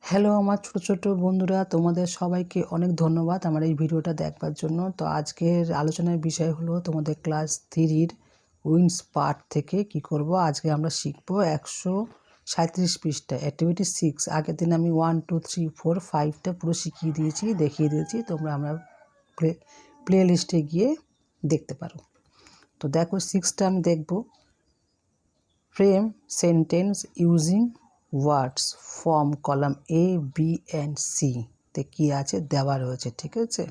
Hello আমার ছোট ছোট বন্ধুরা, তোমাদের সবাইকে অনেক ধন্যবাদ আমার এই ভিডিওটা দেখবার জন্য। তো আজকের আলোচনার বিষয় হলো তোমাদের ক্লাস 3-র উইন্স পার্ট থেকে কি করব। আজকে আমরা শিখবো 137 পৃষ্ঠা অ্যাক্টিভিটি 6। আগের দিন আমি 1 2 3 4 5টা পুরো শিখিয়ে দিয়েছি, দেখিয়ে দিয়েছি। তোমরা আমরা প্লে লিস্টে গিয়ে দেখতে পারো। তো দেখো 6টা আমি দেখব। Frame sentence using words from column A B and C তে কী আছে দেওয়া রয়েছে, ঠিক আছে।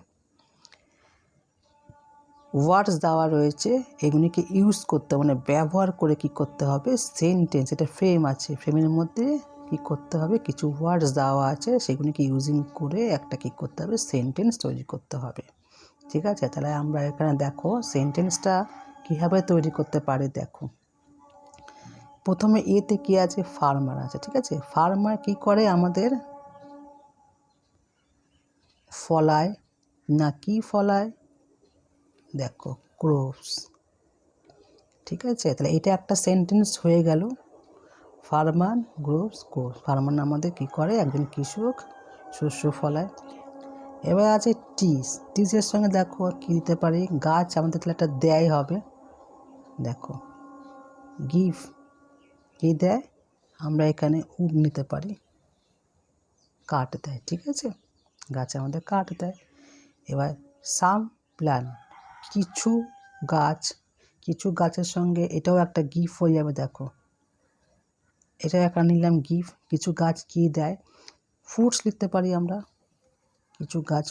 ওয়ার্ডস দেওয়া রয়েছে, এগুলিকে ইউজ করতে মানে ব্যবহার করে কি করতে হবে সেন্টেন্স। এটা ফ্রেম আছে, ফ্রেমের মধ্যে কি করতে হবে কিছু ওয়ার্ডস দেওয়া আছে, সেগুলিকে ইউজিং করে একটা কি করতে হবে সেন্টেন্স তৈরি করতে হবে, ঠিক আছে। তাহলে আমরা এখানে দেখো সেন্টেন্সটা কীভাবে তৈরি করতে পারে। দেখো প্রথমে এতে কি আছে ফার্মার আছে, ঠিক আছে। ফার্মার কি করে আমাদের ফলায় না কি ফলায়, দেখো ক্রপস, ঠিক আছে। তাহলে এটা একটা সেন্টেন্স হয়ে গেল। ফার্মার গ্রোভস ক্রপস, ফার্মার আমাদের কি করে একজন কৃষক শস্য ফলায়। এবার আছে টিস, টিসের সঙ্গে দেখো কি দিতে পারি গাছ আমাদের তাহলে একটা দেয় হবে। দেখো গিভ কি দেয়, আমরা এখানে উড নিতে পারি, কাঠ দেয়, ঠিক আছে। গাছ আমাদের কাঠ দেয়। এবার সাম প্ল্যান্ট কিছু গাছ, কিছু গাছের সঙ্গে এটাও একটা গিফট হয়ে যাবে। দেখো এটা একটা নিলাম গিফট। কিছু গাছ কি দেয় ফ্রুটস লিখতে পারি আমরা, কিছু গাছ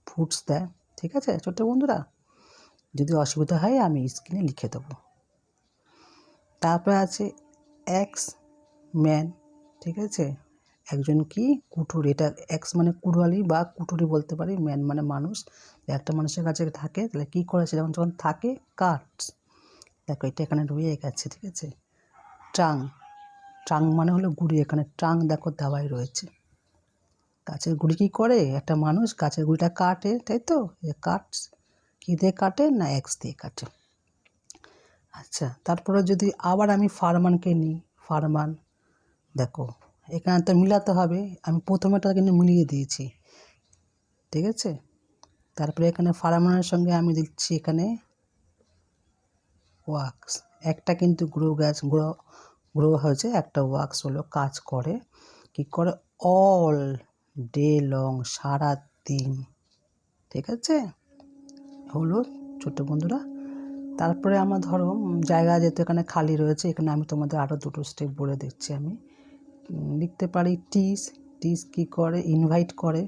ফ্রুটস দেয়, ঠিক আছে ছোট্ট বন্ধুরা। যদি অসুবিধা হয় আমি স্ক্রিনে লিখে দেবো। তারপরে আছে এক্স ম্যান, ঠিক আছে। একজন কি কুঠুরি, এটা এক্স মানে কুড়ালি বা কুঠুরি বলতে পারি, ম্যান মানে মানুষ। একটা মানুষের কাছে থাকে তাহলে কী করেছে যেমন যখন থাকে কাটস, দেখো এটা এখানে রয়ে গেছে, ঠিক আছে। ট্রাং, ট্রাং মানে হলো গুড়ি, এখানে ট্রাং দেখো দেওয়াই রয়েছে। গাছের গুড়ি কী করে একটা মানুষ গাছের গুড়িটা কাটে, তাই তো। কাটস কী দিয়ে কাটে না এক্স দিয়ে কাটে। আচ্ছা তারপরে যদি আবার আমি ফারমানকে নিই, ফারমান দেখো এখানে তো মিলাতে হবে, আমি প্রথমেটা কিন্তু মিলিয়ে দিয়েছি, ঠিক আছে। তারপরে এখানে ফার্মারের সঙ্গে আমি দিচ্ছি এখানে ওয়ার্কস, একটা কিন্তু গ্রো হয়েছে, একটা ওয়ার্কস হলো কাজ করে, কি করে অল ডে লং সারা দিন, ঠিক আছে হলো ছোট্ট বন্ধুরা। তারপরে আমার ধরো জায়গা যেহেতু এখানে খালি রয়েছে, এখানে আমি তোমাদের আরও দুটো স্টেপ বলে দিচ্ছি। আমি লিখতে পারি টিস, টিস কী করে ইনভাইট করে।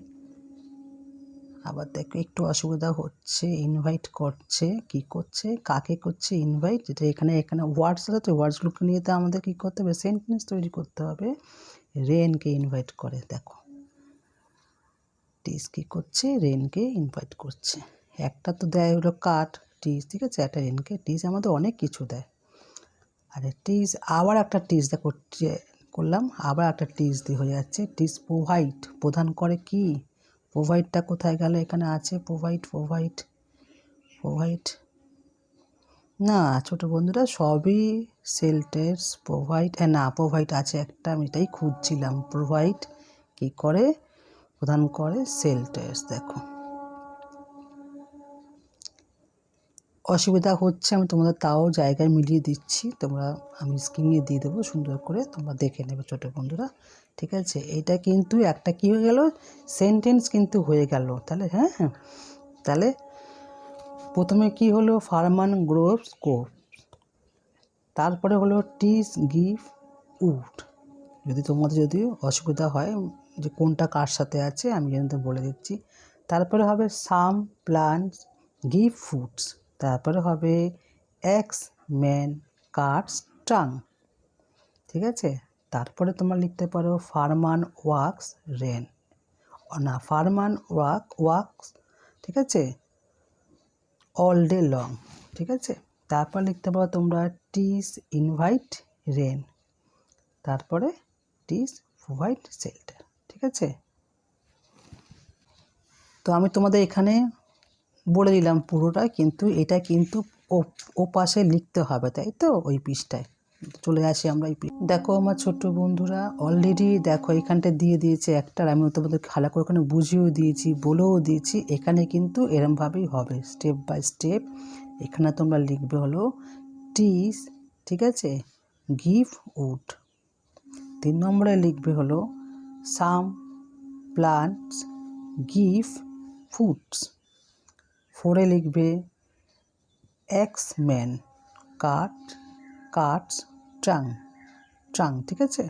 আবার দেখো একটু অসুবিধা হচ্ছে, ইনভাইট করছে, কি করছে কাকে করছে ইনভাইট, যেটা এখানে ওয়ার্ডস আছে, তো ওয়ার্ডসগুলোকে নিয়ে তো আমাদের কী করতে হবে সেন্টেন্স তৈরি করতে হবে। রেনকে ইনভাইট করে, দেখো টিস কী করছে রেনকে ইনভাইট করছে। একটা তো দেয় হলো কাঠ টিস, ঠিক আছে, একটা রেনকে টিস আমাদের অনেক কিছু দেয়। আর টিস আবার একটা টিস দেখো করলাম, আবার একটা টিস দিয়ে হয়ে যাচ্ছে। টিস প্রোভাইড প্রদান করে কি, প্রোভাইডটা কোথায় গেল, এখানে আছে প্রোভাইড, প্রোভাইড প্রোভাইড না ছোটো বন্ধুরা সবই সেল্টার্স প্রোভাইড, না প্রোভাইড আছে একটা, আমি এটাই খুঁজছিলাম। প্রোভাইড কি করে প্রদান করে সেল্টার্স। দেখো অসুবিধা হচ্ছে, আমি তোমাদের তাও জায়গায় মিলিয়ে দিচ্ছি, তোমরা আমি স্ক্রিনে দিয়ে দেবো সুন্দর করে, তোমরা দেখে নেবে ছোটো বন্ধুরা, ঠিক আছে। এটা কিন্তু একটা কী হয়ে গেল সেন্টেন্স কিন্তু হয়ে গেল। তাহলে হ্যাঁ তাহলে প্রথমে কি হলো ফার্মান গ্রোভস কোপ, তারপরে হলো টিস গিভ উড। যদি তোমাদের যদি অসুবিধা হয় যে কোনটা কার সাথে আছে আমি কিন্তু বলে দিচ্ছি। তারপরে হবে সাম প্লান্টস গিভ ফুডস, তারপরে হবে এক্স ম্যান কাটস ট্রাং, ঠিক আছে। তারপরে তোমরা লিখতে পারো ফারমান ওয়ার্কস রেন, না ফারমান ওয়ার্কস, ঠিক আছে অল ডে লং, ঠিক আছে। তারপর লিখতে পারো তোমরা টিস ইনভাইট রেন, তারপরে টিস প্রোভাইড শেল্টার, ঠিক আছে। তো আমি তোমাদের এখানে বলে দিলাম পুরোটা, কিন্তু এটা কিন্তু ও পাশে লিখতে হবে, তাই তো ওই পৃষ্ঠায়, চলে আসি আমরা এই দেখো আমার ছোট্ট বন্ধুরা অলরেডি দেখো এখানটা দিয়ে দিয়েছে একটা, আমি তোমাদের ভালো করে ওখানে বুঝিয়েও দিয়েছি, বলেও দিয়েছি। এখানে কিন্তু এরমভাবেই হবে স্টেপ বাই স্টেপ। এখানে তোমরা লিখবে হলো টিস, ঠিক আছে, গিভ উড। 3 নম্বরে লিখবে হলো সাম প্লান্টস গিভ ফুডস। 4-এ লিখবে এক্স ম্যান কাটস ট্রাং, ঠিক আছে।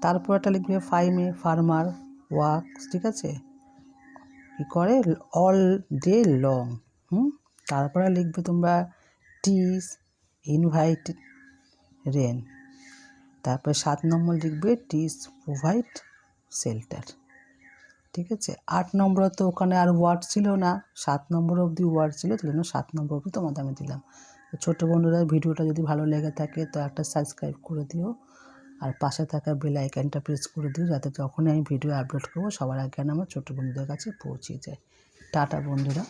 তারপর একটা লিখবে 5-এ ফার্মার ওয়ার্কস, ঠিক আছে, কী করে অল ডে লং। তারপরে লিখবে তোমরা টিস ইনভাইট রেন। তারপরে 7 নম্বর লিখবে টিস প্রোভাইড শেল্টার, ঠিক আছে। 8 নম্বরে তো ওখানে আর ওয়ার্ড ছিল না, 7 নম্বর অবধি ওয়ার্ড ছিল, সেই জন্য 7 নম্বর অবধি তোমাদের আমি দিলাম। তো ছোটো বন্ধুরা ভিডিওটা যদি ভালো লেগে থাকে তো একটা সাবস্ক্রাইব করে দিও, আর পাশে থাকা বেল আইকনটা প্রেস করে দিও, যাতে যখনই আমি ভিডিও আপলোড করবো সবার আগে আমার ছোটো বন্ধুদের কাছে পৌঁছে যায়। টাটা বন্ধুরা।